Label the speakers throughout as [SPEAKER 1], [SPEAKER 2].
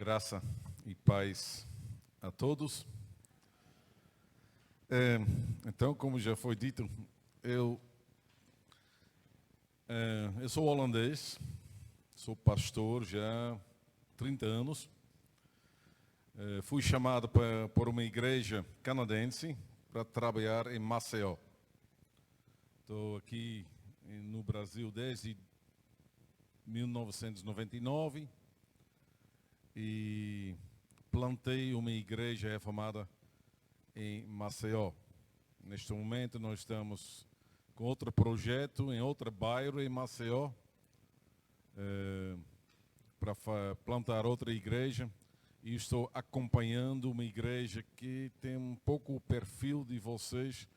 [SPEAKER 1] Graça e paz a todos. Então, como já foi dito, eu sou holandês, sou pastor já há 30 anos. Fui chamado por uma igreja canadense para trabalhar em Maceió. Estou aqui no Brasil desde 1999 e plantei uma igreja reformada em Maceió. Neste momento nós estamos com outro projeto em outro bairro em Maceió para plantar outra igreja, e estou acompanhando uma igreja que tem um pouco o perfil de vocês.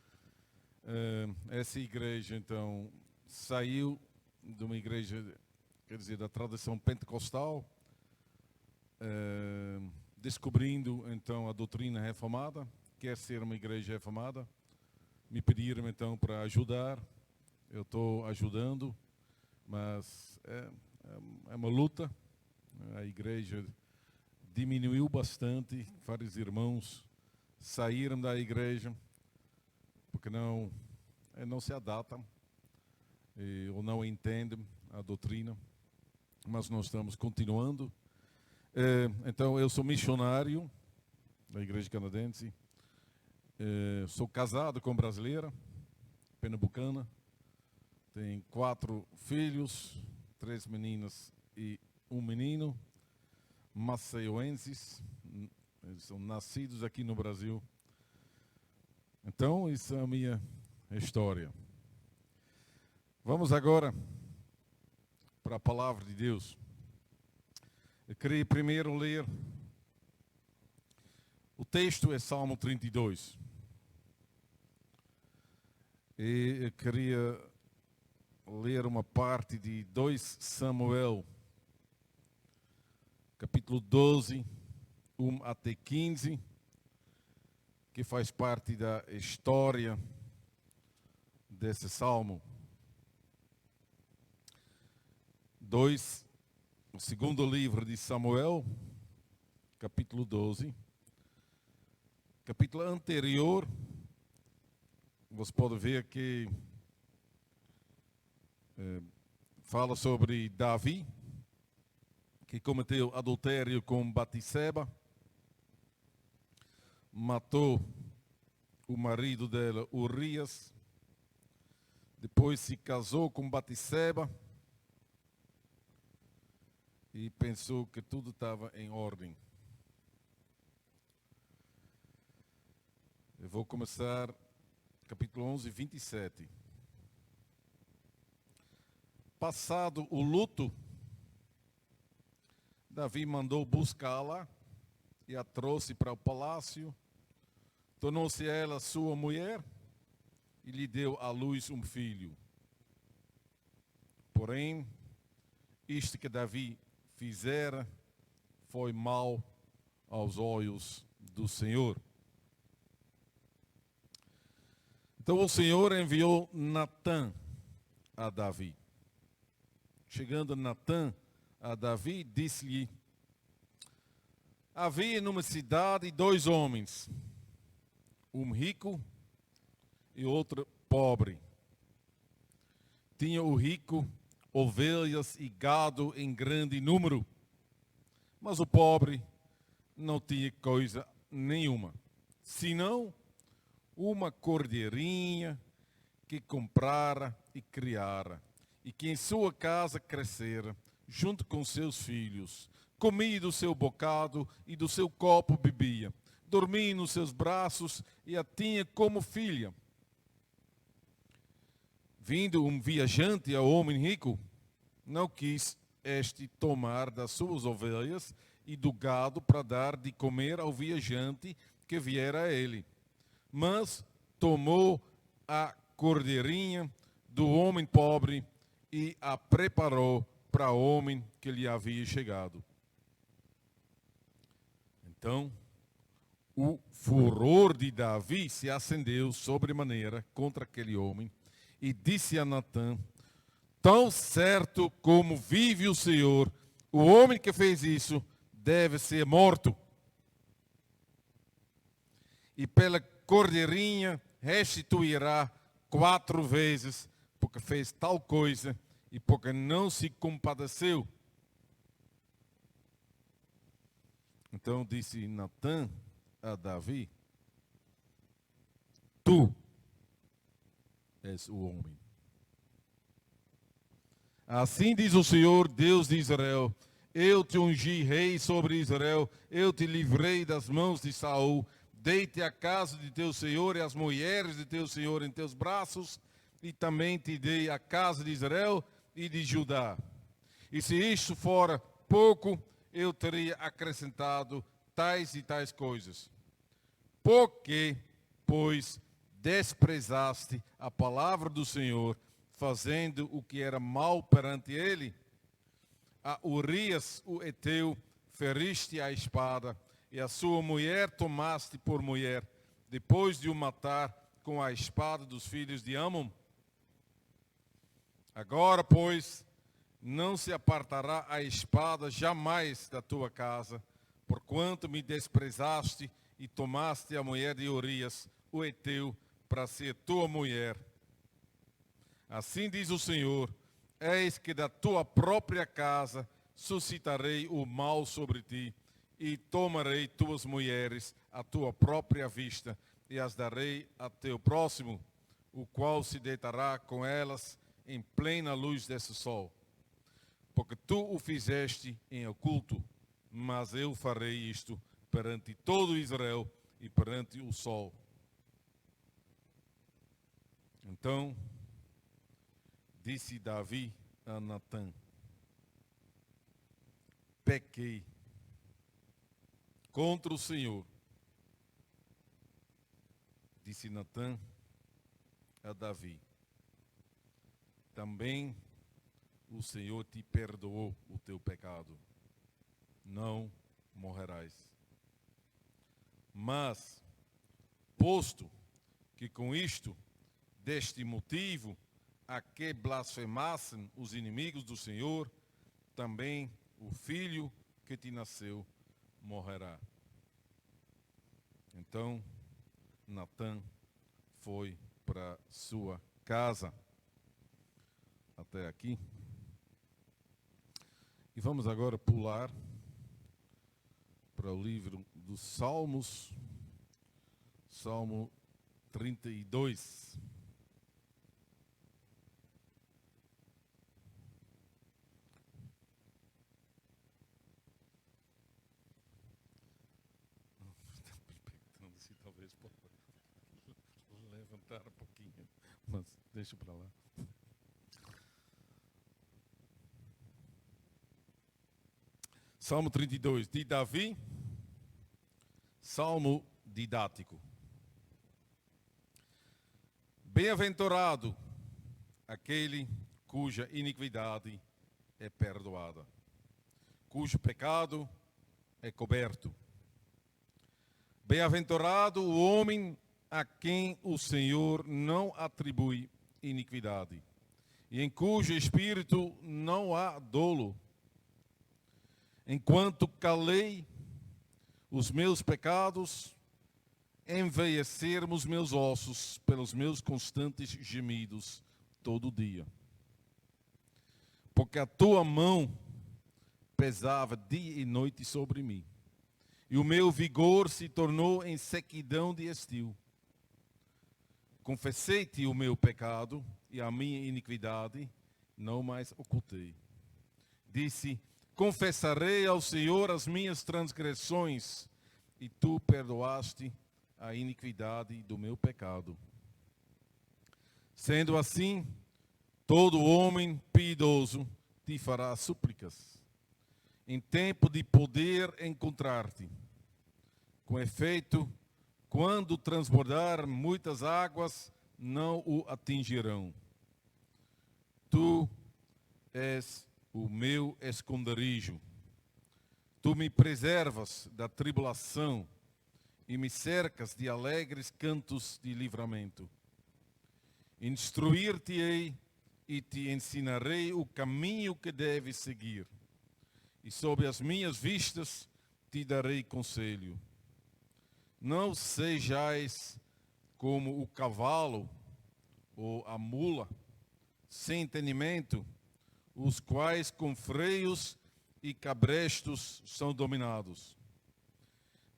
[SPEAKER 1] Essa igreja então saiu de uma igreja, quer dizer, da tradição pentecostal, descobrindo então a doutrina reformada, quer ser uma igreja reformada. Me pediram então para ajudar, eu estou ajudando, mas é uma luta. A igreja diminuiu bastante, vários irmãos saíram da igreja porque não se adaptam ou não entendem a doutrina, mas nós estamos continuando. Então eu sou missionário da igreja canadense, sou casado com brasileira, pernambucana, tenho 4 filhos, 3 meninas e 1 menino, maceioenses, eles são nascidos aqui no Brasil. Então, isso é a minha história. Vamos agora para a palavra de Deus. Eu queria primeiro ler, o texto é Salmo 32. E eu queria ler uma parte de 2 Samuel, capítulo 12, 1 até 15, que faz parte da história desse salmo. O segundo livro de Samuel, capítulo 12. Capítulo anterior, você pode ver que fala sobre Davi, que cometeu adultério com Batseba, matou o marido dela, Urias, depois se casou com Batseba e pensou que tudo estava em ordem. Eu vou começar capítulo 11, 27. Passado o luto, Davi mandou buscá-la e a trouxe para o palácio. Tornou-se ela sua mulher e lhe deu à luz um filho. Porém, isto que Davi fizera foi mal aos olhos do Senhor. Então o Senhor enviou Natã a Davi. Chegando Natã a Davi, disse-lhe: havia numa cidade 2 homens, um rico e outro pobre. Tinha o rico ovelhas e gado em grande número, mas o pobre não tinha coisa nenhuma, senão uma cordeirinha que comprara e criara, e que em sua casa crescera, junto com seus filhos. Comia do seu bocado e do seu copo bebia. Dormia nos seus braços e a tinha como filha. Vindo um viajante ao homem rico, não quis este tomar das suas ovelhas e do gado para dar de comer ao viajante que viera a ele. Mas tomou a cordeirinha do homem pobre e a preparou para o homem que lhe havia chegado. Então, o furor de Davi se acendeu sobremaneira contra aquele homem e disse a Natã: tão certo como vive o Senhor, o homem que fez isso deve ser morto. E pela cordeirinha restituirá 4 vezes, porque fez tal coisa e porque não se compadeceu. Então disse Natã a Davi: tu és o homem. Assim diz o Senhor, Deus de Israel: eu te ungi rei sobre Israel, eu te livrei das mãos de Saul, dei-te a casa de teu Senhor e as mulheres de teu Senhor em teus braços, e também te dei a casa de Israel e de Judá. E se isto fora pouco, eu teria acrescentado tais e tais coisas. Porque, pois, desprezaste a palavra do Senhor, fazendo o que era mal perante ele, a Urias, o Eteu, feriste à espada, e a sua mulher tomaste por mulher, depois de o matar com a espada dos filhos de Amon. Agora, pois, não se apartará a espada jamais da tua casa, porquanto me desprezaste e tomaste a mulher de Urias, o Eteu, para ser tua mulher. Assim diz o Senhor: eis que da tua própria casa suscitarei o mal sobre ti, e tomarei tuas mulheres à tua própria vista, e as darei a teu próximo, o qual se deitará com elas em plena luz desse sol. Porque tu o fizeste em oculto, mas eu farei isto perante todo Israel e perante o sol. Então disse Davi a Natã: pequei contra o Senhor. Disse Natã a Davi: também o Senhor te perdoou o teu pecado, não morrerás. Mas, posto que com isto, deste motivo, a que blasfemassem os inimigos do Senhor, também o filho que te nasceu morrerá. Então, Natã foi para sua casa. Até aqui. E vamos agora pular para o livro dos Salmos, Salmo 32. Se talvez possa levantar um pouquinho, mas deixa para lá. Salmo 32, de Davi, salmo didático. Bem-aventurado aquele cuja iniquidade é perdoada, cujo pecado é coberto. Bem-aventurado o homem a quem o Senhor não atribui iniquidade, e em cujo espírito não há dolo. Enquanto calei os meus pecados, envelheceram os meus ossos pelos meus constantes gemidos todo dia. Porque a tua mão pesava dia e noite sobre mim, e o meu vigor se tornou em sequidão de estio. Confessei-te o meu pecado e a minha iniquidade não mais ocultei. Disse: confessarei ao Senhor as minhas transgressões, e tu perdoaste a iniquidade do meu pecado. Sendo assim, todo homem piedoso te fará súplicas, em tempo de poder encontrar-te. Com efeito, quando transbordar muitas águas, não o atingirão. Tu és o meu esconderijo. Tu me preservas da tribulação e me cercas de alegres cantos de livramento. Instruir-te-ei e te ensinarei o caminho que deves seguir. E sob as minhas vistas te darei conselho. Não sejais como o cavalo ou a mula, sem entendimento, os quais com freios e cabrestos são dominados.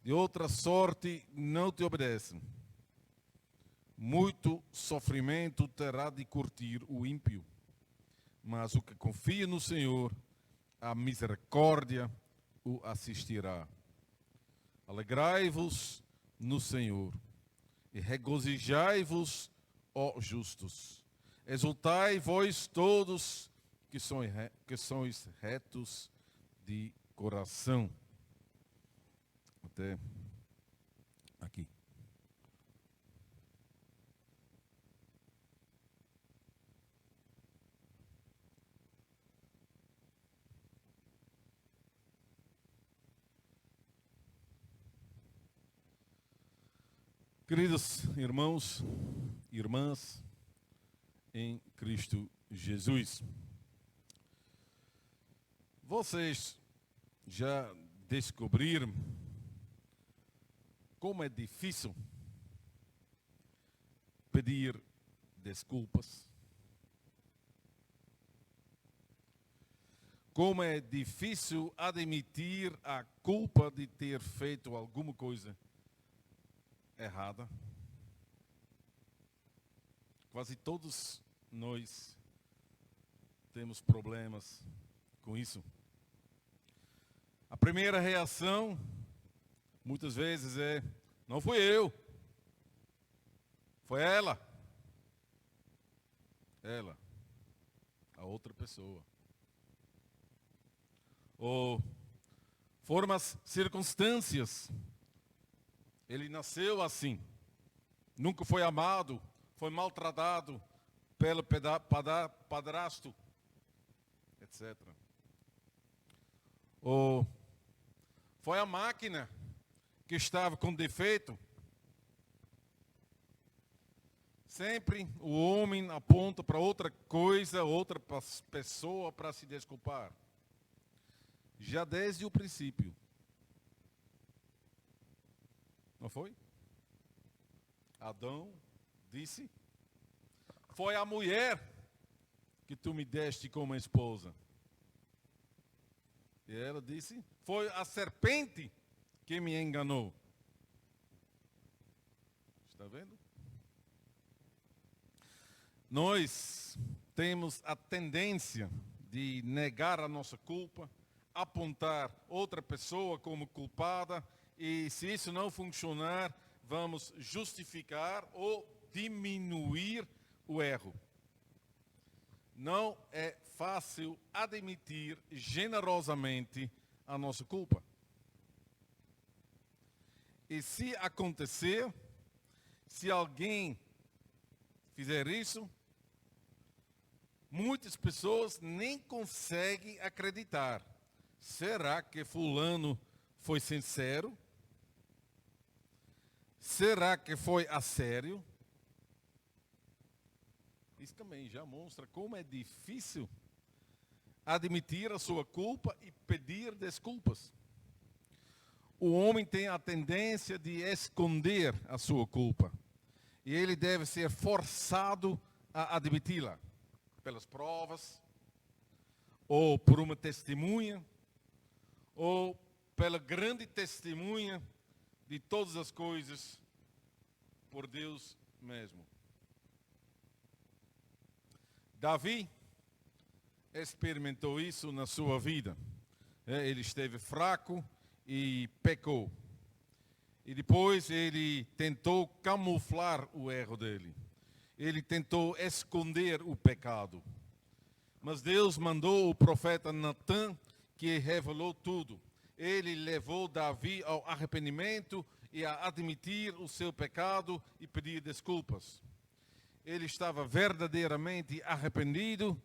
[SPEAKER 1] De outra sorte não te obedecem. Muito sofrimento terá de curtir o ímpio, mas o que confia no Senhor, a misericórdia o assistirá. Alegrai-vos no Senhor e regozijai-vos, ó justos. Exultai vós todos que sois retos de coração. Até aqui. Queridos irmãos e irmãs em Cristo Jesus, vocês já descobriram como é difícil pedir desculpas? Como é difícil admitir a culpa de ter feito alguma coisa errada? Quase todos nós temos problemas com isso. A primeira reação, muitas vezes, é: não fui eu, foi ela. Ela, a outra pessoa. Ou foram as circunstâncias. Ele nasceu assim, nunca foi amado, foi maltratado pelo padrasto, etc. Ou foi a máquina que estava com defeito. Sempre o homem aponta para outra coisa, outra pessoa para se desculpar. Já desde o princípio. Não foi? Adão disse: foi a mulher que tu me deste como esposa. E ela disse: foi a serpente que me enganou. Está vendo? Nós temos a tendência de negar a nossa culpa, apontar outra pessoa como culpada, e se isso não funcionar, vamos justificar ou diminuir o erro. Não é fácil admitir generosamente a nossa culpa. E se acontecer, se alguém fizer isso, muitas pessoas nem conseguem acreditar. Será que fulano foi sincero? Será que foi a sério? Isso também já mostra como é difícil admitir a sua culpa e pedir desculpas. O homem tem a tendência de esconder a sua culpa. E ele deve ser forçado a admiti-la. Pelas provas, ou por uma testemunha, ou pela grande testemunha de todas as coisas por Deus mesmo. Davi experimentou isso na sua vida. Ele esteve fraco e pecou. E depois ele tentou camuflar o erro dele. Ele tentou esconder o pecado. Mas Deus mandou o profeta Natã, que revelou tudo. Ele levou Davi ao arrependimento e a admitir o seu pecado e pedir desculpas. Ele estava verdadeiramente arrependido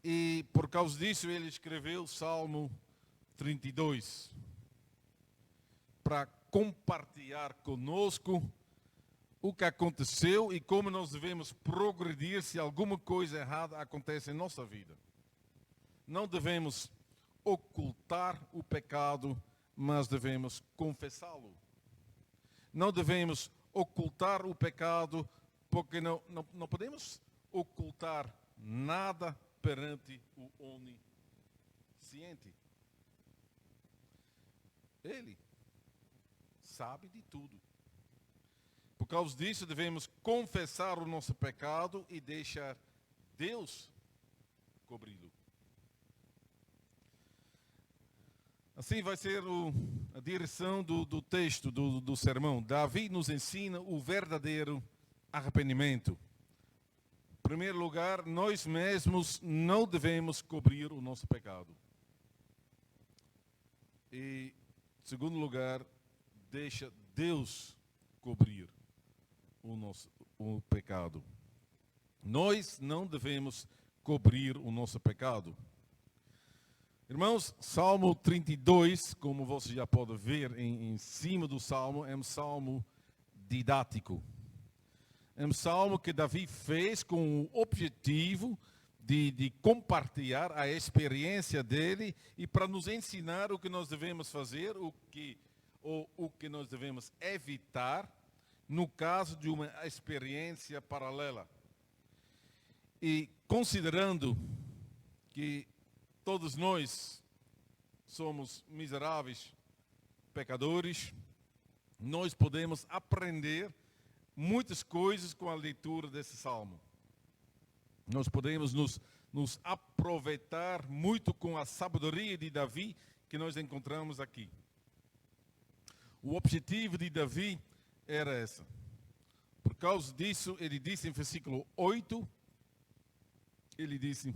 [SPEAKER 1] e por causa disso ele escreveu o Salmo 32 para compartilhar conosco o que aconteceu e como nós devemos progredir se alguma coisa errada acontece em nossa vida. Não devemos ocultar o pecado mas devemos confessá-lo. Não devemos ocultar o pecado, porque não podemos ocultar nada perante o onisciente. Ele sabe de tudo. Por causa disso, devemos confessar o nosso pecado e deixar Deus cobri-lo. Assim vai ser a direção do texto, do sermão. Davi nos ensina o verdadeiro arrependimento. Em primeiro lugar, nós mesmos não devemos cobrir o nosso pecado. E, em segundo lugar, deixa Deus cobrir o pecado. Nós não devemos cobrir o nosso pecado. Irmãos, Salmo 32, como você já pode ver em cima do Salmo, é um salmo didático. É um salmo que Davi fez com o objetivo de compartilhar a experiência dele e para nos ensinar o que nós devemos fazer, o que nós devemos evitar no caso de uma experiência paralela. E considerando que todos nós somos miseráveis pecadores, nós podemos aprender muitas coisas com a leitura desse salmo. Nós podemos nos aproveitar muito com a sabedoria de Davi que nós encontramos aqui. O objetivo de Davi era essa. Por causa disso, ele disse em versículo 8, ele disse: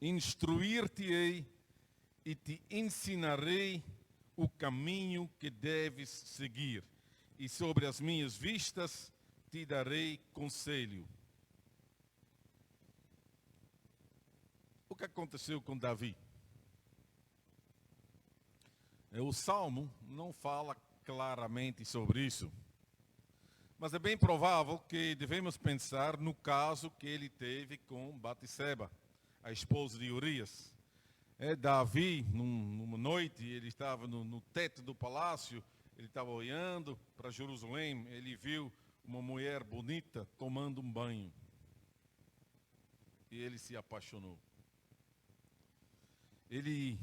[SPEAKER 1] instruir-te-ei e te ensinarei o caminho que deves seguir, e sobre as minhas vistas te darei conselho. O que aconteceu com Davi? O Salmo não fala claramente sobre isso, mas é bem provável que devemos pensar no caso que ele teve com Batseba, a esposa de Urias. Davi, numa noite, ele estava no teto do palácio, ele estava olhando para Jerusalém, ele viu uma mulher bonita tomando um banho. E ele se apaixonou. Ele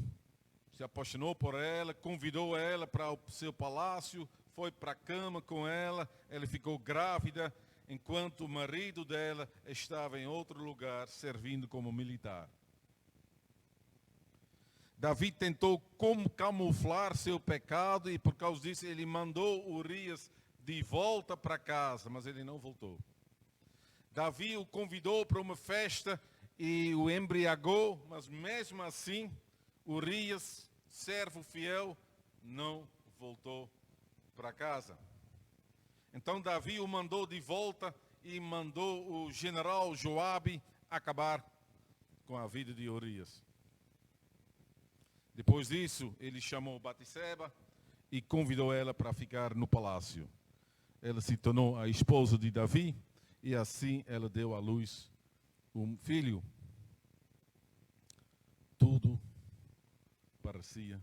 [SPEAKER 1] se apaixonou por ela, convidou ela para o seu palácio, foi para a cama com ela, ela ficou grávida, enquanto o marido dela estava em outro lugar servindo como militar. Davi tentou camuflar seu pecado e por causa disso ele mandou Urias de volta para casa, mas ele não voltou. Davi o convidou para uma festa e o embriagou, mas mesmo assim Urias, servo fiel, não voltou para casa. Então Davi o mandou de volta e mandou o general Joabe acabar com a vida de Urias. Depois disso, ele chamou Batseba e convidou ela para ficar no palácio. Ela se tornou a esposa de Davi e assim ela deu à luz um filho. Tudo parecia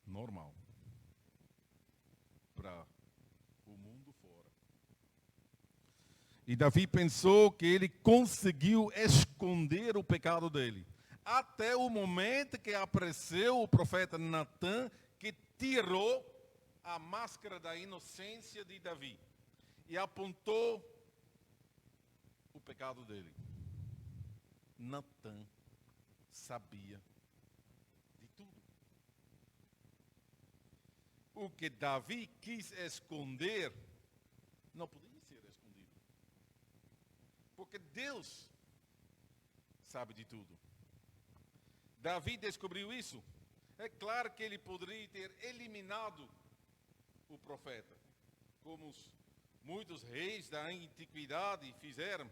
[SPEAKER 1] normal para o mundo fora. E Davi pensou que ele conseguiu esconder o pecado dele. Até o momento que apareceu o profeta Natã, que tirou a máscara da inocência de Davi e apontou o pecado dele. Natã sabia de tudo. O que Davi quis esconder não podia ser escondido, porque Deus sabe de tudo. Davi descobriu isso. É claro que ele poderia ter eliminado o profeta, como muitos reis da antiguidade fizeram.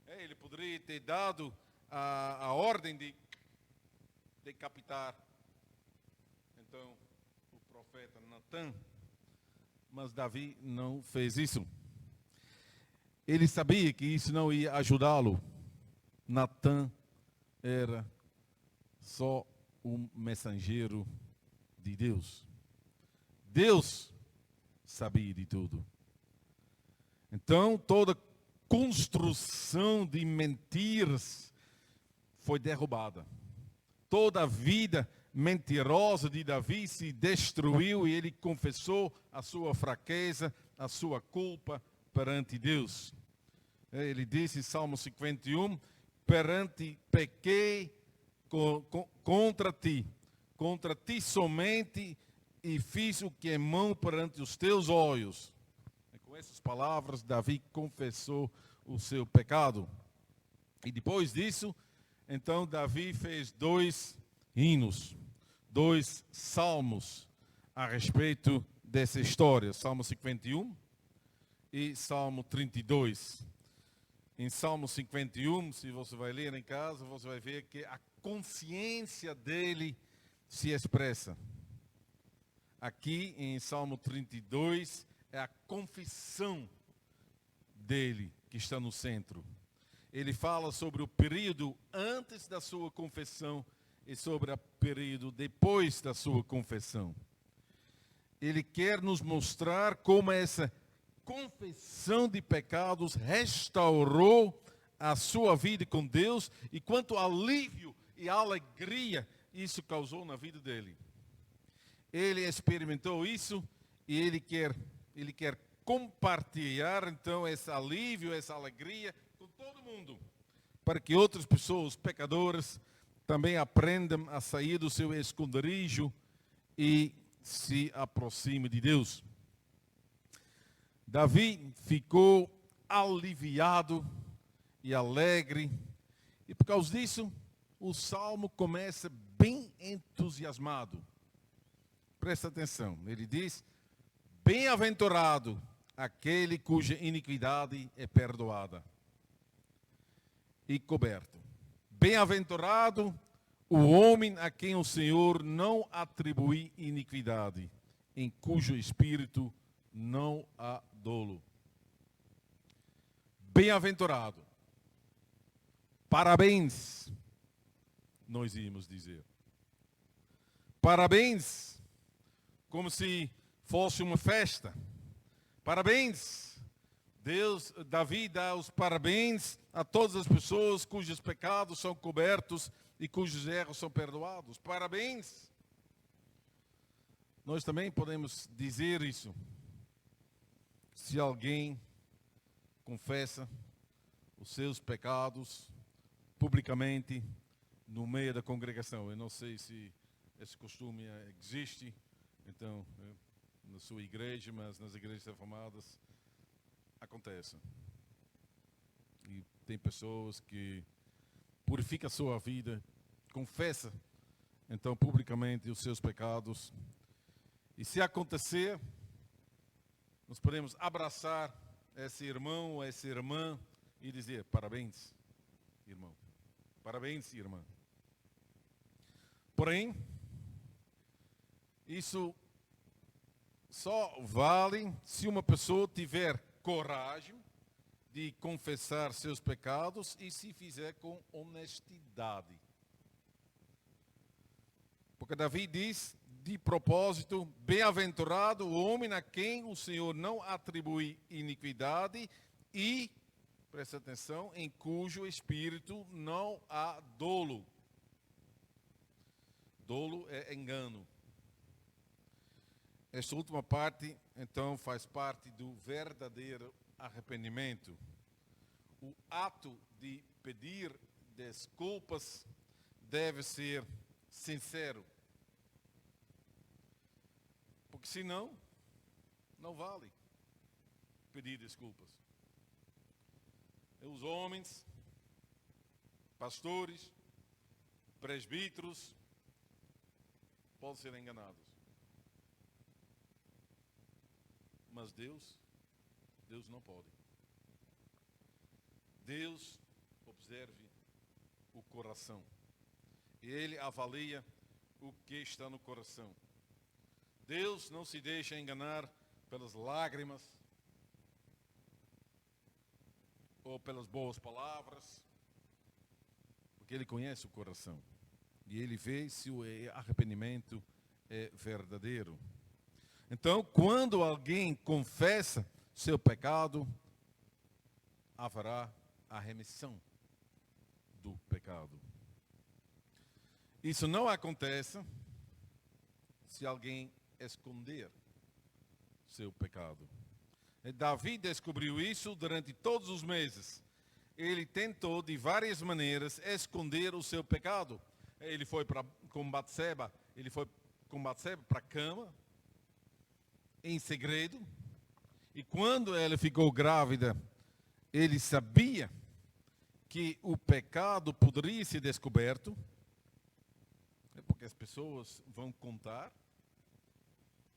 [SPEAKER 1] Ele poderia ter dado a ordem de decapitar então o profeta Natã, mas Davi não fez isso. Ele sabia que isso não ia ajudá-lo. Natã era só um mensageiro de Deus. Deus sabia de tudo. Então, toda construção de mentiras foi derrubada. Toda a vida mentirosa de Davi se destruiu e ele confessou a sua fraqueza, a sua culpa perante Deus. Ele disse em Salmo 51, pequei contra ti somente, e fiz o que é mau perante os teus olhos. E com essas palavras, Davi confessou o seu pecado. E depois disso, então Davi fez 2 hinos, 2 salmos a respeito dessa história. Salmo 51 e Salmo 32. Em Salmo 51, se você vai ler em casa, você vai ver que a consciência dele se expressa. Aqui em Salmo 32 é a confissão dele que está no centro. Ele fala sobre o período antes da sua confissão e sobre o período depois da sua confissão. Ele quer nos mostrar como essa confissão de pecados restaurou a sua vida com Deus e quanto alívio e alegria isso causou na vida dele. Ele experimentou isso e ele quer compartilhar então esse alívio, essa alegria com todo mundo, para que outras pessoas pecadoras também aprendam a sair do seu esconderijo e se aproximem de Deus. Davi ficou aliviado e alegre, e por causa disso, o salmo começa bem entusiasmado. Presta atenção, ele diz: bem-aventurado aquele cuja iniquidade é perdoada e coberto. Bem-aventurado o homem a quem o Senhor não atribui iniquidade, em cujo espírito não há dolo. Bem-aventurado. Parabéns, nós íamos dizer. Parabéns, como se fosse uma festa. Parabéns. Davi dá os parabéns a todas as pessoas cujos pecados são cobertos e cujos erros são perdoados. Parabéns. Nós também podemos dizer isso. Se alguém confessa os seus pecados publicamente no meio da congregação. Eu não sei se esse costume existe, então, na sua igreja, mas nas igrejas reformadas acontece. E tem pessoas que purificam a sua vida, confessa então publicamente os seus pecados. E se acontecer, nós podemos abraçar esse irmão ou essa irmã e dizer: parabéns, irmão. Parabéns, irmã. Porém, isso só vale se uma pessoa tiver coragem de confessar seus pecados e se fizer com honestidade. Porque Davi diz, de propósito, bem-aventurado o homem a quem o Senhor não atribui iniquidade e, presta atenção, em cujo espírito não há dolo. Dolo é engano. Esta última parte, então, faz parte do verdadeiro arrependimento. O ato de pedir desculpas deve ser sincero. Porque senão, não vale pedir desculpas. Os homens, pastores, presbíteros, podem ser enganados. Mas Deus não pode. Deus observe o coração. Ele avalia o que está no coração. Deus não se deixa enganar pelas lágrimas ou pelas boas palavras, porque Ele conhece o coração. E Ele vê se o arrependimento é verdadeiro. Então, quando alguém confessa seu pecado, haverá a remissão do pecado. Isso não acontece se alguém esconder seu pecado. Davi descobriu isso durante todos os meses. Ele tentou de várias maneiras esconder o seu pecado. Ele foi com Batseba para a cama em segredo. E quando ela ficou grávida, ele sabia que o pecado poderia ser descoberto, porque as pessoas vão contar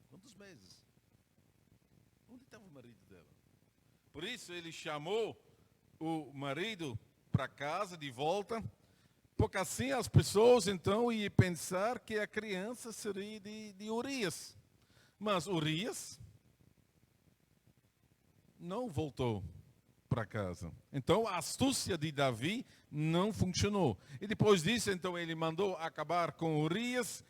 [SPEAKER 1] quantos meses. Onde estava o marido dela? Por isso ele chamou o marido para casa de volta, porque assim as pessoas então iam pensar que a criança seria de Urias. Mas Urias não voltou para casa. Então a astúcia de Davi não funcionou. E depois disso, então, ele mandou acabar com Urias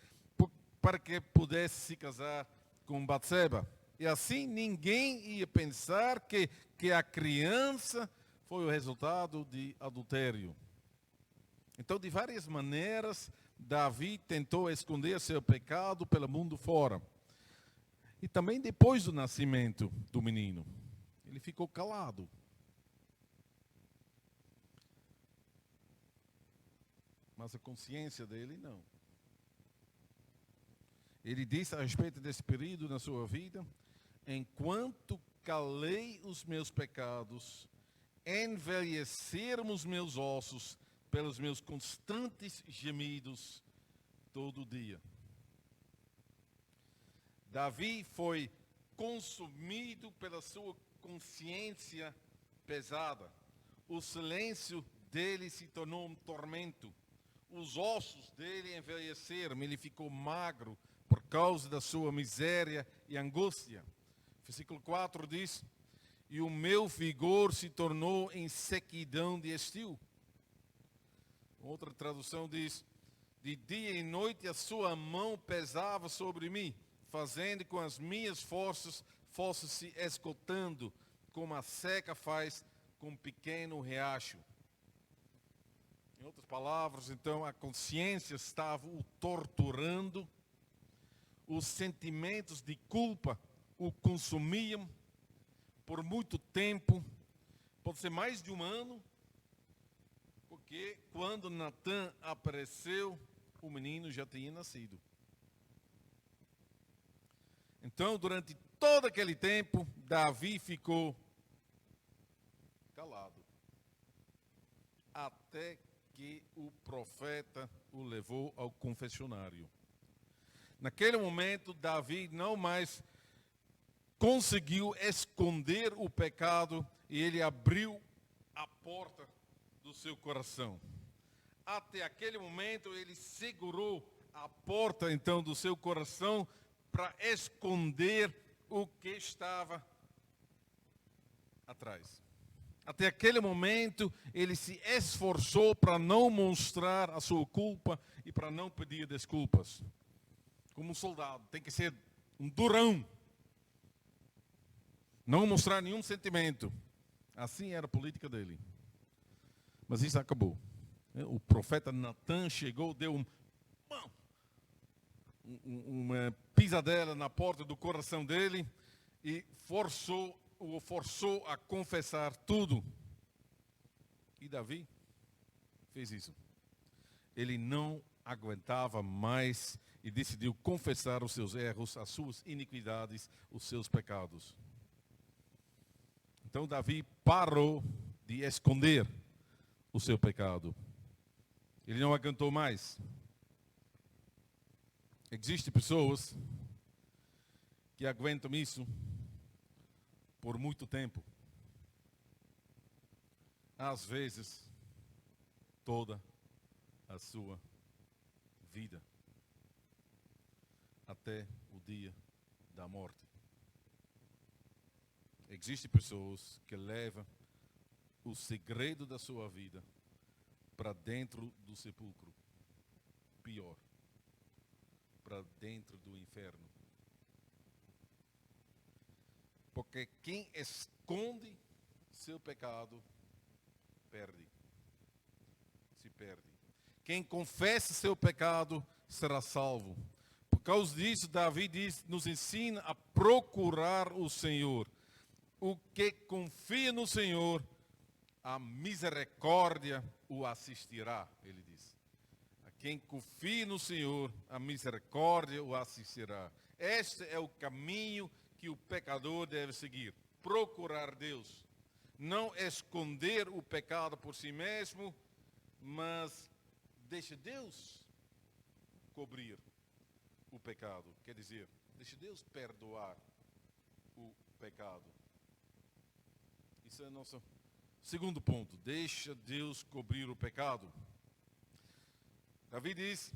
[SPEAKER 1] para que pudesse se casar com Batseba. E assim ninguém ia pensar que a criança foi o resultado de adultério. Então, de várias maneiras, Davi tentou esconder seu pecado pelo mundo fora. E também depois do nascimento do menino, ele ficou calado. Mas a consciência dele não. Ele disse a respeito desse período na sua vida: enquanto calei os meus pecados, envelheceram os meus ossos pelos meus constantes gemidos todo dia. Davi foi consumido pela sua consciência pesada. O silêncio dele se tornou um tormento. Os ossos dele envelheceram, ele ficou magro por causa da sua miséria e angústia. Versículo 4 diz: e o meu vigor se tornou em sequidão de estio. Outra tradução diz: de dia e noite a sua mão pesava sobre mim, fazendo com as minhas forças fosse se esgotando, como a seca faz com um pequeno riacho. Em outras palavras, então, a consciência estava o torturando, os sentimentos de culpa o consumiam por muito tempo, pode ser mais de um ano, porque quando Natã apareceu, o menino já tinha nascido. Então, durante todo aquele tempo, Davi ficou calado, até que o profeta o levou ao confessionário. Naquele momento, Davi não mais conseguiu esconder o pecado e ele abriu a porta do seu coração. Até aquele momento, ele segurou a porta, então, do seu coração para esconder o que estava atrás. Até aquele momento, ele se esforçou para não mostrar a sua culpa e para não pedir desculpas. Como um soldado, tem que ser um durão. Não mostrar nenhum sentimento. Assim era a política dele. Mas isso acabou. O profeta Natã chegou, deu uma pisadela na porta do coração dele e o forçou a confessar tudo. E Davi fez isso. Ele não aguentava mais e decidiu confessar os seus erros, as suas iniquidades, os seus pecados. Então Davi parou de esconder o seu pecado. Ele não aguentou mais. Existem pessoas que aguentam isso por muito tempo. Às vezes, toda a sua vida. Até o dia da morte. Existem pessoas que levam o segredo da sua vida para dentro do sepulcro. Pior. para dentro do inferno. Porque quem esconde seu pecado, se perde. Quem confessa seu pecado, será salvo. Por causa disso, Davi nos ensina a procurar o Senhor. O que confia no Senhor, a misericórdia o assistirá, ele diz. A quem confia no Senhor, a misericórdia o assistirá. Este é o caminho que o pecador deve seguir. Procurar Deus. Não esconder o pecado por si mesmo, mas deixa Deus cobrir o pecado. Quer dizer, deixa Deus perdoar o pecado. Isso é o nosso segundo ponto. Deixa Deus cobrir o pecado. Davi diz,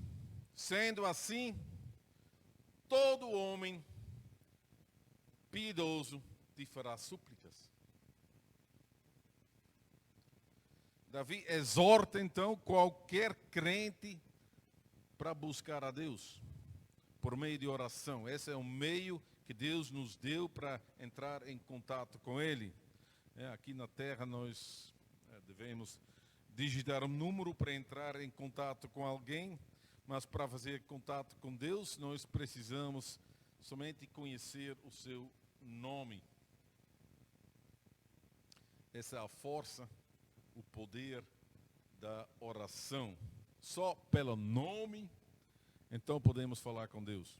[SPEAKER 1] sendo assim, todo homem piedoso te fará súplicas. Davi exorta então qualquer crente para buscar a Deus por meio de oração. Esse é o meio que Deus nos deu para entrar em contato com Ele. Aqui na Terra nós devemos digitar um número para entrar em contato com alguém, mas para fazer contato com Deus nós precisamos somente conhecer o seu nome. Essa é a força, o poder da oração. Só pelo nome, então podemos falar com Deus.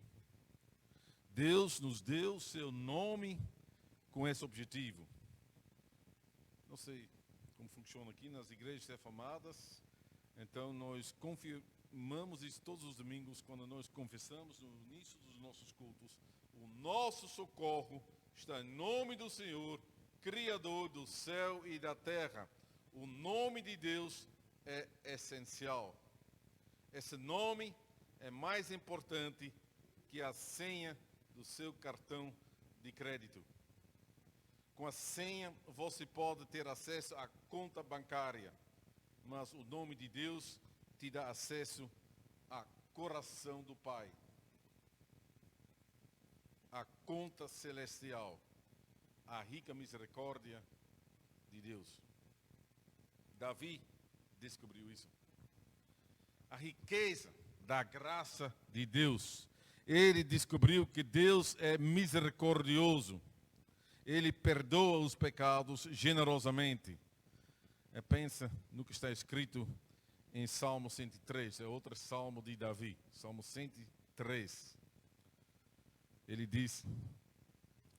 [SPEAKER 1] Deus nos deu seu nome com esse objetivo. Não sei como funciona aqui nas igrejas reformadas. Então nós confirmamos isso todos os domingos quando nós confessamos no início dos nossos cultos. O nosso socorro está em nome do Senhor, Criador do céu e da terra. O nome de Deus é essencial. Esse nome é mais importante que a senha do seu cartão de crédito. Com a senha você pode ter acesso à conta bancária, mas o nome de Deus te dá acesso ao coração do Pai, à conta celestial, à rica misericórdia de Deus. Davi descobriu isso. A riqueza da graça de Deus. Ele descobriu que Deus é misericordioso. Ele perdoa os pecados generosamente. Pensa no que está escrito em Salmo 103. É outro salmo de Davi. Salmo 103. Ele diz,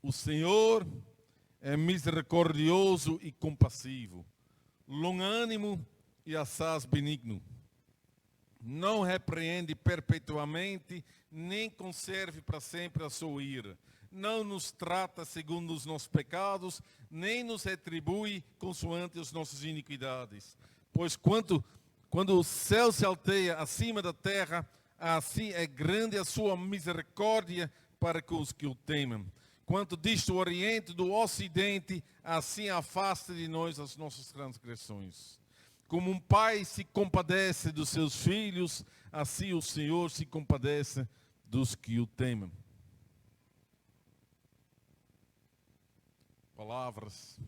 [SPEAKER 1] o Senhor é misericordioso e compassivo, longânimo e assaz benigno. Não repreende perpetuamente, nem conserve para sempre a sua ira. Não nos trata segundo os nossos pecados, nem nos retribui consoante as nossas iniquidades. Pois quando o céu se alteia acima da terra, assim é grande a sua misericórdia para com os que o temem. Quanto disto o oriente do ocidente, assim afasta de nós as nossas transgressões. Como um pai se compadece dos seus filhos, assim o Senhor se compadece dos que o temem. Palavras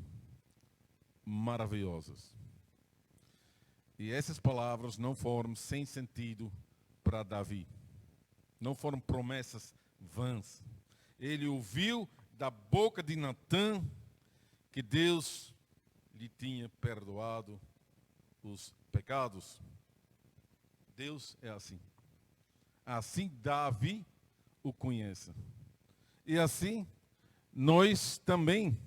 [SPEAKER 1] maravilhosas. E essas palavras não foram sem sentido para Davi. Não foram promessas vãs. Ele ouviu da boca de Natã que Deus lhe tinha perdoado os pecados. Deus é assim. Assim Davi o conhece. E assim nós também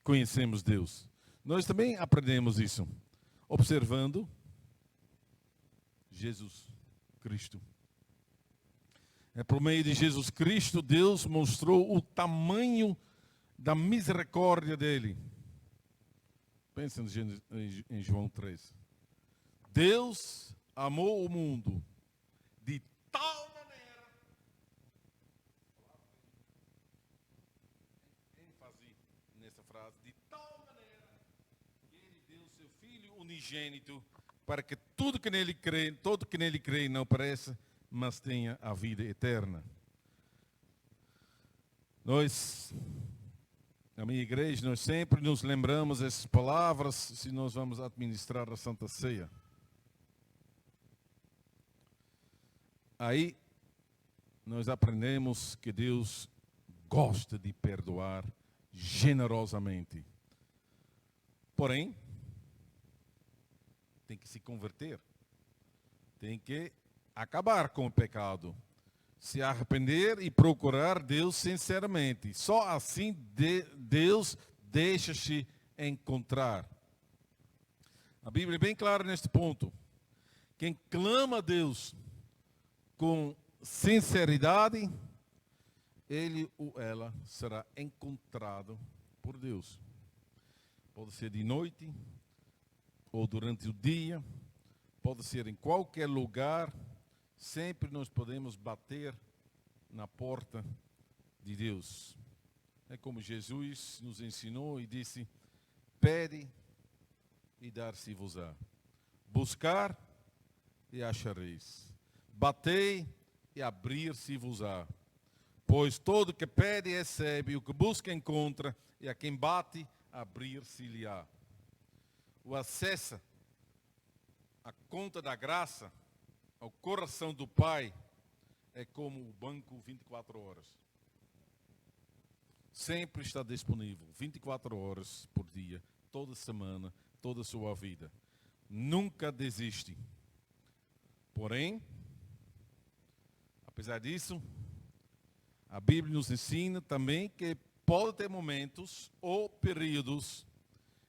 [SPEAKER 1] conhecemos Deus. Nós também aprendemos isso observando Jesus Cristo. Por meio de Jesus Cristo, Deus mostrou o tamanho da misericórdia dele. Pensa em João 3. Deus amou o mundo de tal maneira, ênfase nessa frase, de tal maneira que ele deu seu Filho unigênito para que todo que nele crê não pereça, mas tenha a vida eterna. Nós, na minha igreja, nós sempre nos lembramos essas palavras se nós vamos administrar a Santa Ceia. Aí, nós aprendemos que Deus gosta de perdoar generosamente. Porém, tem que se converter. Tem que acabar com o pecado. Se arrepender e procurar Deus sinceramente. Só assim Deus deixa-se encontrar. A Bíblia é bem clara neste ponto. Quem clama a Deus com sinceridade, ele ou ela será encontrado por Deus. Pode ser de noite, ou durante o dia, pode ser em qualquer lugar, sempre nós podemos bater na porta de Deus. É como Jesus nos ensinou e disse: pede e dar-se-vos-á. Buscar e achareis. Batei e abrir-se-vos-á. Pois todo que pede recebe, o que busca encontra, e a quem bate, abrir-se-lhe-á. O acesso à conta da graça, ao coração do Pai, é como o banco 24 horas. Sempre está disponível, 24 horas por dia, toda semana, toda a sua vida. Nunca desiste. Porém, apesar disso, a Bíblia nos ensina também que pode ter momentos ou períodos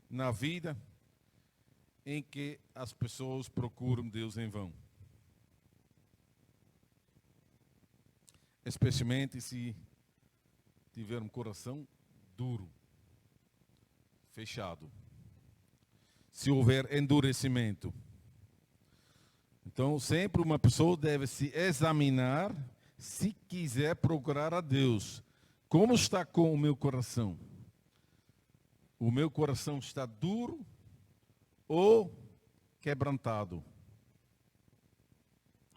[SPEAKER 1] na vida em que as pessoas procuram Deus em vão. Especialmente se tiver um coração duro, fechado. Se houver endurecimento. Então, sempre uma pessoa deve se examinar se quiser procurar a Deus. Como está com o meu coração? O meu coração está duro ou quebrantado?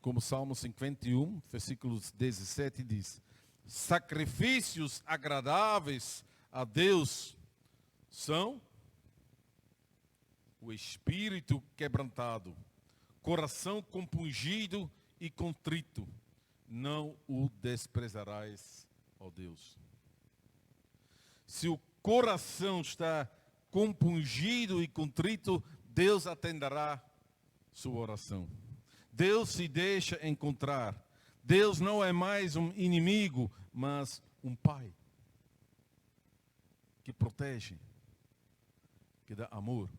[SPEAKER 1] Como Salmo 51, versículos 17 diz: sacrifícios agradáveis a Deus são o espírito quebrantado, coração compungido e contrito, não o desprezarás, ó Deus. Se o coração está compungido e contrito, Deus atenderá sua oração. Deus se deixa encontrar. Deus não é mais um inimigo, mas um pai que protege, que dá amor.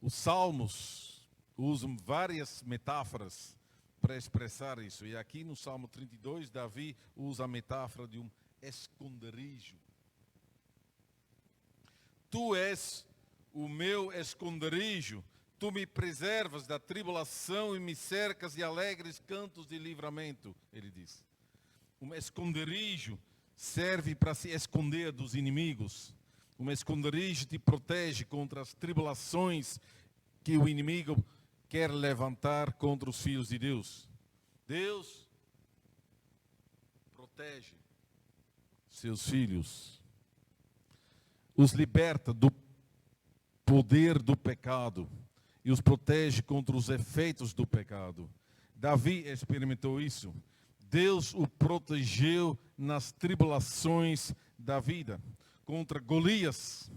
[SPEAKER 1] Os salmos usam várias metáforas para expressar isso. E aqui no Salmo 32, Davi usa a metáfora de um esconderijo. Tu és o meu esconderijo, tu me preservas da tribulação e me cercas de alegres cantos de livramento, ele diz. Um esconderijo serve para se esconder dos inimigos. Um esconderijo te protege contra as tribulações que o inimigo quer levantar contra os filhos de Deus. Deus protege seus filhos, os liberta do poder do pecado e os protege contra os efeitos do pecado. Davi experimentou isso. Deus o protegeu nas tribulações da vida, contra Golias,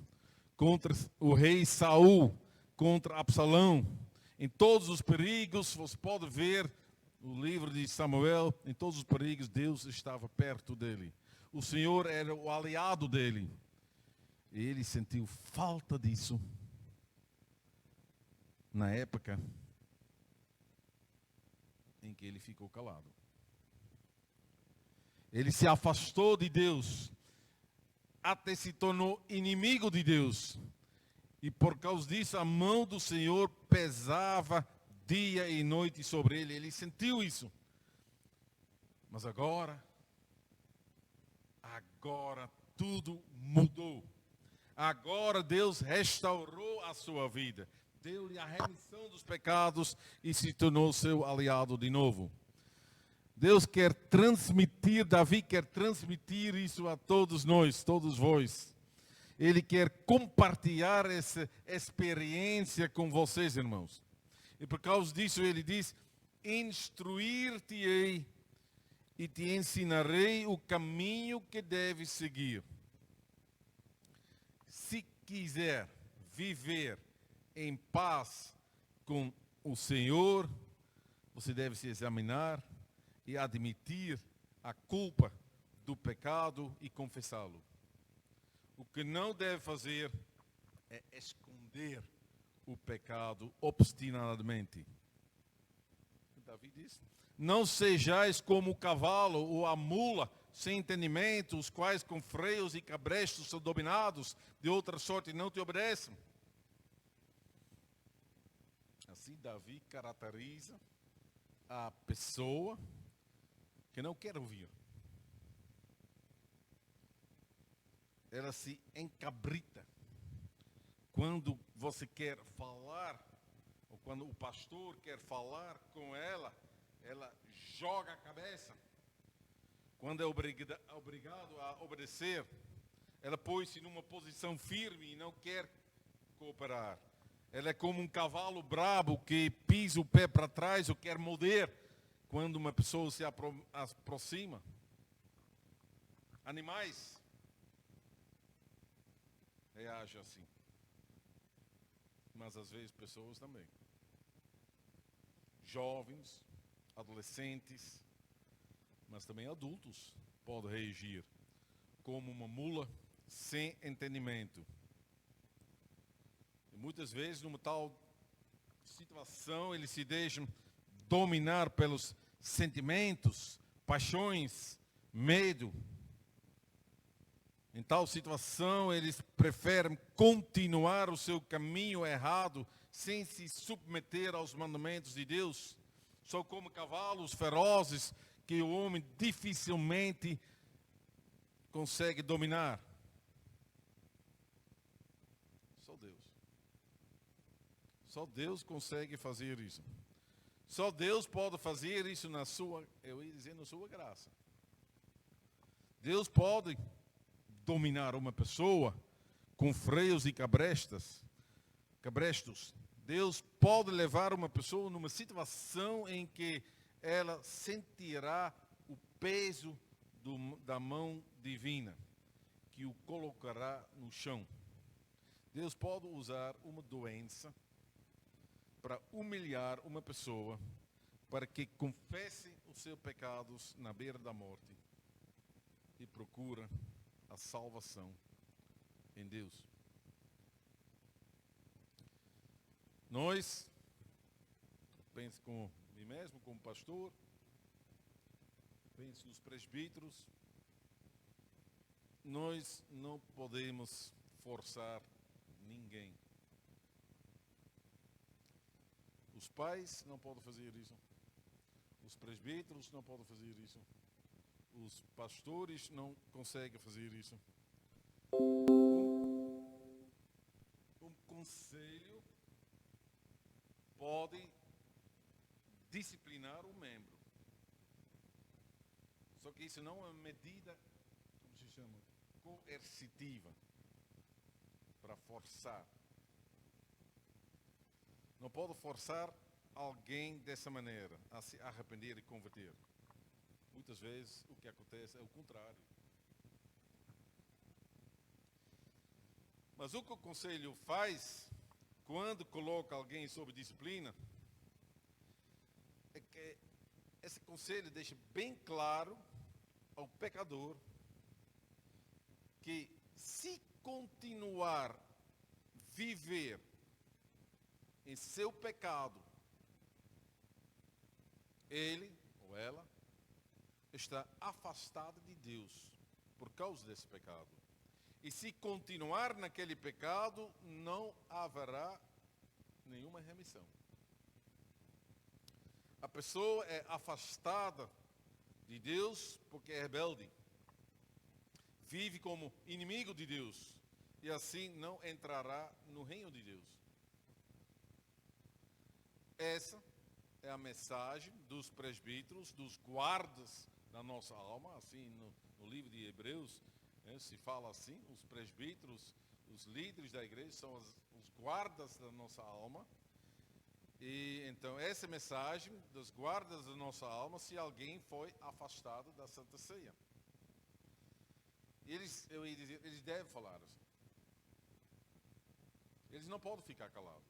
[SPEAKER 1] contra o rei Saul, contra Absalão. Em todos os perigos, você pode ver no livro de Samuel, em todos os perigos, Deus estava perto dele. O Senhor era o aliado dele. E ele sentiu falta disso na época em que ele ficou calado. Ele se afastou de Deus, até se tornou inimigo de Deus. E por causa disso, a mão do Senhor pesava dia e noite sobre ele. Ele sentiu isso. Mas agora tudo mudou. Agora Deus restaurou a sua vida. deu-lhe a remissão dos pecados e se tornou seu aliado de novo. Deus quer transmitir, Davi quer transmitir isso a todos nós, todos vós. Ele quer compartilhar essa experiência com vocês, irmãos. E por causa disso ele diz: instruir-te-ei e te ensinarei o caminho que deves seguir. Se quiser viver em paz com o Senhor, você deve se examinar e admitir a culpa do pecado e confessá-lo. O que não deve fazer é esconder o pecado obstinadamente. Davi diz: não sejais como o cavalo ou a mula sem entendimento, os quais com freios e cabrestos são dominados, de outra sorte não te obedecem. Assim Davi caracteriza a pessoa que não quer ouvir. Ela se encabrita quando você quer falar, ou quando o pastor quer falar com ela, ela joga a cabeça. Quando é obrigado a obedecer, ela põe-se numa posição firme e não quer cooperar. Ela é como um cavalo brabo que pisa o pé para trás ou quer morder quando uma pessoa se aproxima. Animais reagem assim. Mas às vezes pessoas também. Jovens, adolescentes, mas também adultos podem reagir como uma mula sem entendimento. E muitas vezes, numa tal situação, eles se deixam dominar pelos sentimentos, paixões, medo. Em tal situação, eles preferem continuar o seu caminho errado, sem se submeter aos mandamentos de Deus. São como cavalos ferozes que o homem dificilmente consegue dominar. Só Deus. Só Deus consegue fazer isso. Só Deus pode fazer isso na sua, eu ia dizer, na sua graça. Deus pode dominar uma pessoa com freios e cabrestos. Deus pode levar uma pessoa numa situação em que ela sentirá o peso da mão divina, que o colocará no chão. Deus pode usar uma doença para humilhar uma pessoa, para que confesse os seus pecados na beira da morte e procura a salvação em Deus. Nós, penso com mim mesmo, como pastor, penso nos presbíteros, nós não podemos forçar ninguém. Os pais não podem fazer isso. Os presbíteros não podem fazer isso. Os pastores não conseguem fazer isso. Um conselho pode disciplinar o membro. Só que isso não é uma medida, como se chama, coercitiva, para forçar. Não pode forçar alguém dessa maneira a se arrepender e converter. Muitas vezes o que acontece é o contrário. Mas o que o conselho faz quando coloca alguém sob disciplina é que esse conselho deixa bem claro ao pecador que se continuar a viver em seu pecado, ele ou ela está afastado de Deus por causa desse pecado. E se continuar naquele pecado, não haverá nenhuma remissão. A pessoa é afastada de Deus porque é rebelde. Vive como inimigo de Deus. E assim não entrará no reino de Deus. Essa é a mensagem dos presbíteros, dos guardas da nossa alma, assim no livro de Hebreus, se fala assim, os presbíteros, os líderes da igreja são os guardas da nossa alma. E então essa mensagem dos guardas da nossa alma, se alguém foi afastado da Santa Ceia. Eu ia dizer, eles devem falar assim. Eles não podem ficar calados.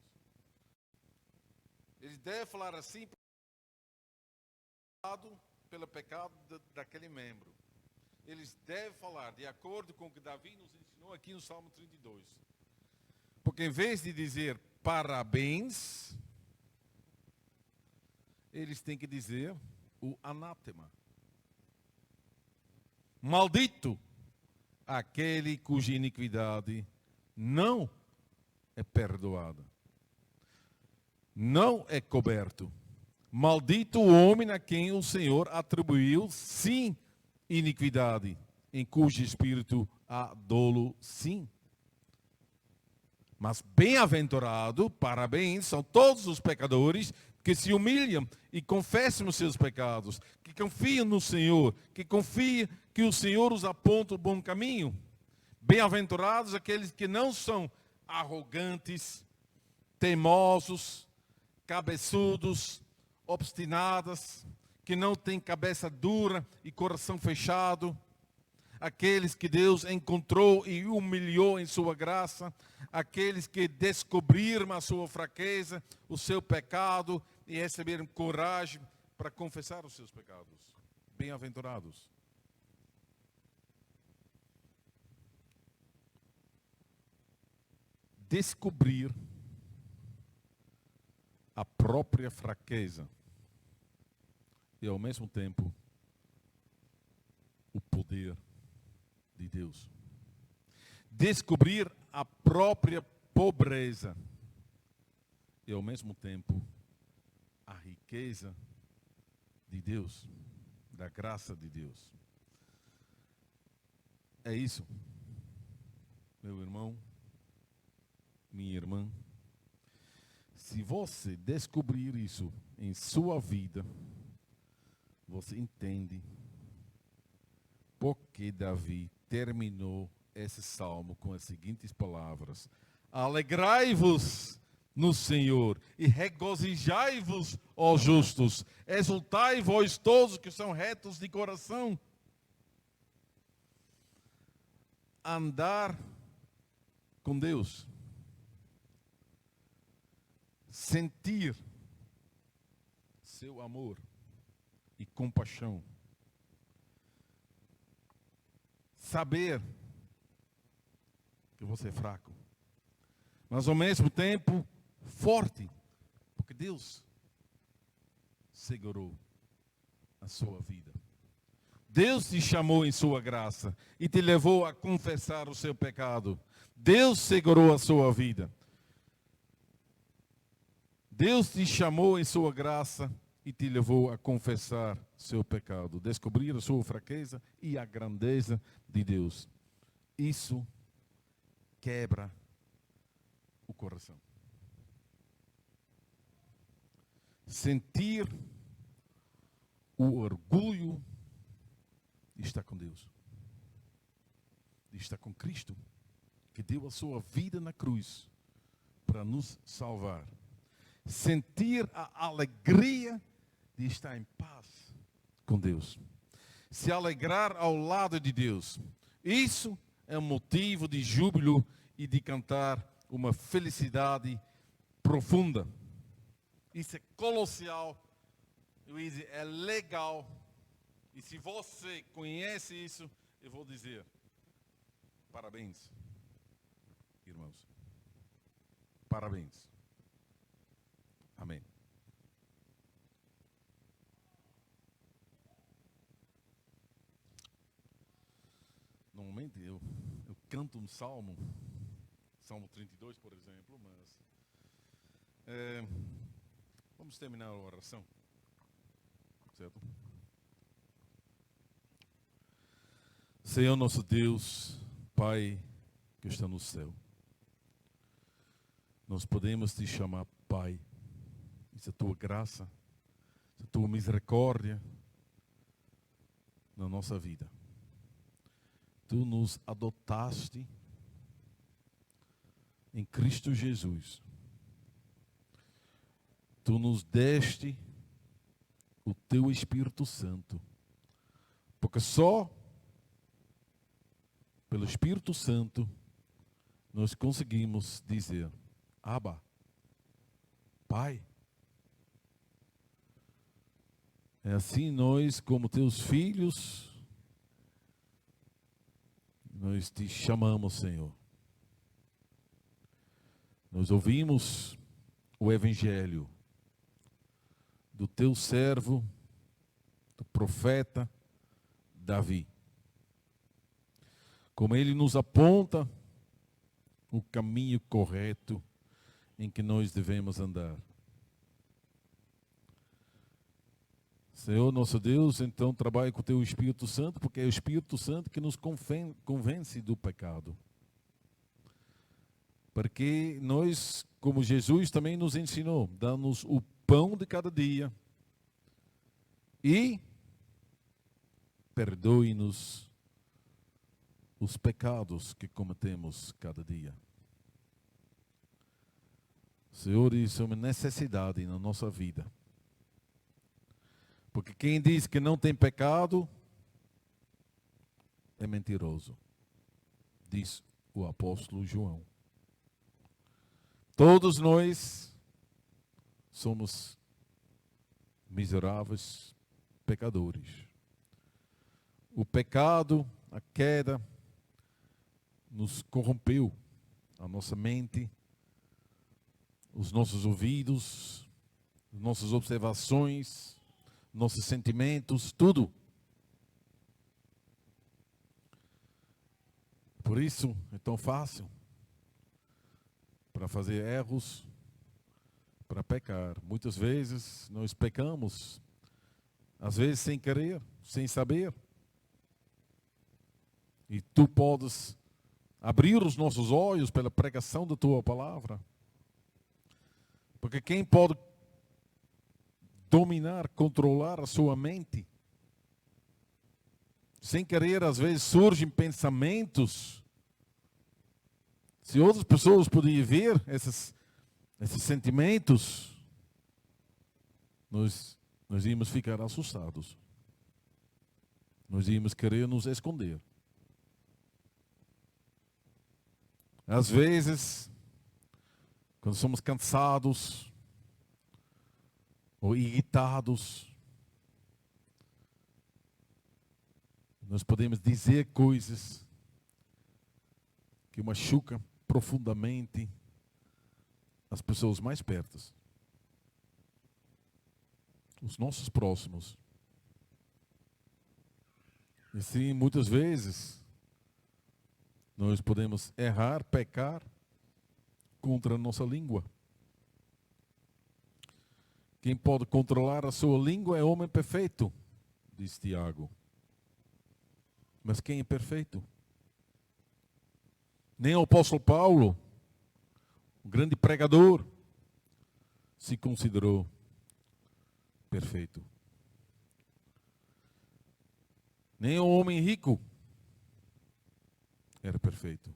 [SPEAKER 1] Eles devem falar assim pelo pecado daquele membro. Eles devem falar de acordo com o que Davi nos ensinou aqui no Salmo 32. Porque em vez de dizer parabéns, eles têm que dizer o anátema. Maldito aquele cuja iniquidade não é perdoada, não é coberto. Maldito o homem a quem o Senhor atribuiu, sim, iniquidade, em cujo espírito há dolo, sim. Mas bem-aventurado, parabéns, são todos os pecadores que se humilham e confessam os seus pecados, que confiam no Senhor, que confiam que o Senhor os aponta o bom caminho. Bem-aventurados aqueles que não são arrogantes, teimosos, cabeçudos, obstinados, que não têm cabeça dura e coração fechado, aqueles que Deus encontrou e humilhou em sua graça, aqueles que descobriram a sua fraqueza, o seu pecado e receberam coragem para confessar os seus pecados. Bem-aventurados. Descobrir a própria fraqueza e ao mesmo tempo o poder de Deus. Descobrir a própria pobreza e ao mesmo tempo a riqueza de Deus, da graça de Deus. É isso, meu irmão, minha irmã. Se você descobrir isso em sua vida, você entende por que Davi terminou esse salmo com as seguintes palavras: alegrai-vos no Senhor e regozijai-vos, ó justos, exultai vós todos que são retos de coração. Andar com Deus, sentir seu amor e compaixão, saber que você é fraco, mas ao mesmo tempo forte, porque Deus segurou a sua vida. Deus te chamou em sua graça e te levou a confessar o seu pecado. Deus segurou a sua vida. Deus te chamou em sua graça e te levou a confessar seu pecado, descobrir a sua fraqueza e a grandeza de Deus. Isso quebra o coração. Sentir o orgulho de estar com Deus, de estar com Cristo, que deu a sua vida na cruz para nos salvar. Sentir a alegria de estar em paz com Deus. Se alegrar ao lado de Deus. Isso é um motivo de júbilo e de cantar uma felicidade profunda. Isso é colossal. Eu ia dizer, é legal. E se você conhece isso, eu vou dizer, parabéns, irmãos. Parabéns. Amém. Normalmente eu canto um salmo, Salmo 32, por exemplo, mas vamos terminar a oração, certo? Senhor nosso Deus, Pai que está no céu, nós podemos te chamar Pai essa tua graça, essa tua misericórdia na nossa vida. Tu nos adotaste em Cristo Jesus. Tu nos deste o teu Espírito Santo. Porque só pelo Espírito Santo nós conseguimos dizer: Abba, Pai. É assim nós, como teus filhos, nós te chamamos, Senhor. Nós ouvimos o Evangelho do teu servo, do profeta Davi. Como ele nos aponta o caminho correto em que nós devemos andar. Senhor nosso Deus, então trabalha com o teu Espírito Santo, porque é o Espírito Santo que nos convence do pecado. Porque nós, como Jesus também nos ensinou, dá-nos o pão de cada dia e perdoe-nos os pecados que cometemos cada dia. Senhor, isso é uma necessidade na nossa vida. Porque quem diz que não tem pecado é mentiroso, diz o apóstolo João. Todos nós somos miseráveis pecadores. O pecado, a queda, nos corrompeu a nossa mente, os nossos ouvidos, nossas observações, nossos sentimentos, tudo. Por isso é tão fácil para fazer erros, para pecar. Muitas vezes nós pecamos, às vezes sem querer, sem saber. E tu podes abrir os nossos olhos pela pregação da tua palavra. Porque quem pode dominar, controlar a sua mente? Sem querer, às vezes surgem pensamentos. Se outras pessoas podiam ver esses sentimentos, nós íamos ficar assustados. Nós íamos querer nos esconder. Às vezes, quando somos cansados ou irritados, nós podemos dizer coisas que machucam profundamente as pessoas mais perto, os nossos próximos. E sim, muitas vezes, nós podemos errar, pecar contra a nossa língua. Quem pode controlar a sua língua é homem perfeito, diz Tiago. Mas quem é perfeito? Nem o apóstolo Paulo, o grande pregador, se considerou perfeito. Nem o homem rico era perfeito.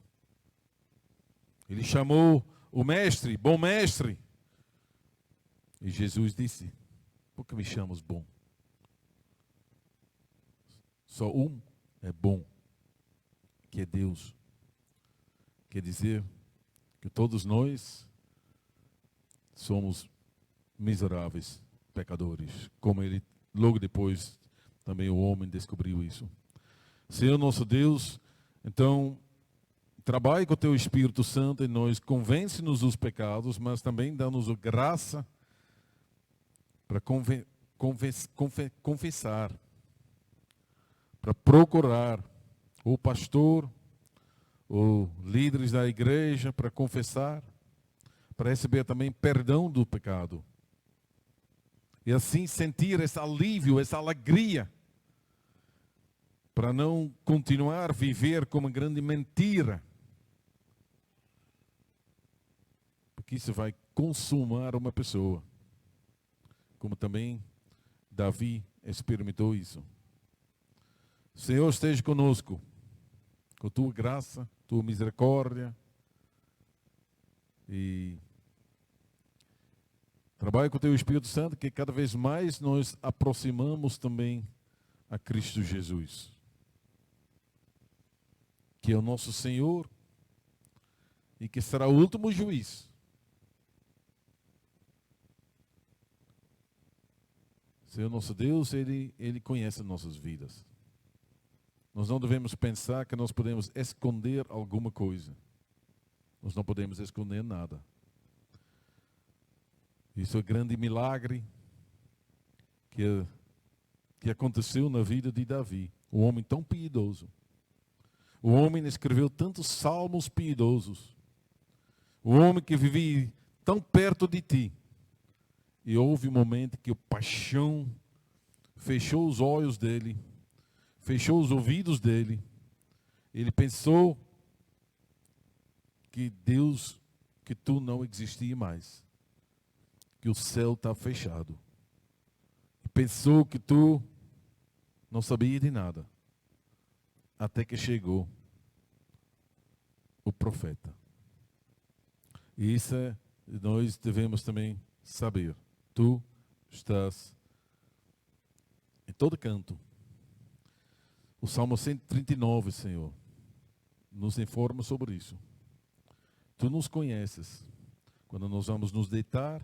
[SPEAKER 1] Ele chamou o mestre, bom mestre. E Jesus disse: por que me chamas bom? Só um é bom, que é Deus. Quer dizer que todos nós somos miseráveis pecadores, como ele logo depois também o homem descobriu isso. Senhor nosso Deus, então trabalhe com o teu Espírito Santo em nós, convence-nos dos pecados, mas também dá-nos a graça para confessar, para procurar o pastor, ou líderes da igreja, para confessar, para receber também perdão do pecado. E assim sentir esse alívio, essa alegria, para não continuar a viver como uma grande mentira. Porque isso vai consumar uma pessoa. como também Davi experimentou isso. Senhor, esteja conosco, com tua graça, tua misericórdia, e trabalhe com o teu Espírito Santo, que cada vez mais nós aproximamos também a Cristo Jesus, que é o nosso Senhor e que será o último juiz. Senhor nosso Deus, Ele conhece nossas vidas. Nós não devemos pensar que nós podemos esconder alguma coisa. Nós não podemos esconder nada. Isso é um grande milagre que aconteceu na vida de Davi, um homem tão piedoso. O homem escreveu tantos salmos piedosos. O homem que vivia tão perto de ti. E houve um momento que o paixão fechou os olhos dele, fechou os ouvidos dele. Ele pensou que Deus, que tu não existia mais, que o céu está fechado. Pensou que tu não sabia de nada, até que chegou o profeta. E isso nós devemos também saber. Tu estás em todo canto. O Salmo 139, Senhor, nos informa sobre isso. Tu nos conheces. Quando nós vamos nos deitar,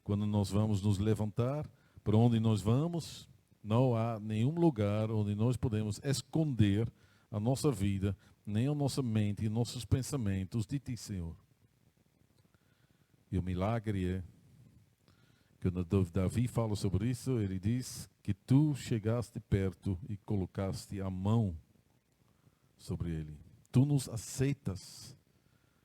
[SPEAKER 1] quando nós vamos nos levantar, para onde nós vamos, não há nenhum lugar onde nós podemos esconder a nossa vida, nem a nossa mente e nossos pensamentos de ti, Senhor. E o milagre é, quando Davi fala sobre isso, ele diz que tu chegaste perto e colocaste a mão sobre ele. Tu nos aceitas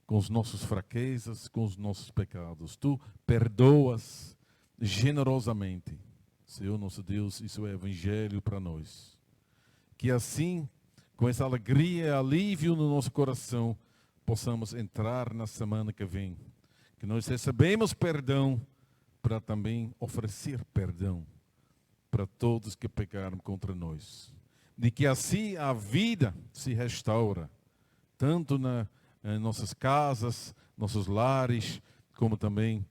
[SPEAKER 1] com as nossas fraquezas, com os nossos pecados. Tu perdoas generosamente. Senhor nosso Deus, isso é evangelho para nós. Que assim, com essa alegria e alívio no nosso coração, possamos entrar na semana que vem. Que nós recebemos perdão para também oferecer perdão para todos que pecaram contra nós. De que assim a vida se restaura, tanto em nossas casas, nossos lares, como também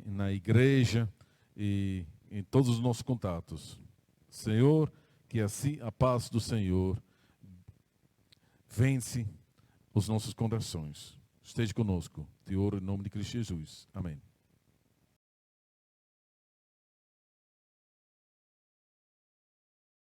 [SPEAKER 1] na igreja e em todos os nossos contatos. Senhor, que assim a paz do Senhor vence os nossos corações. Esteja conosco. Te oro em nome de Cristo Jesus. Amém.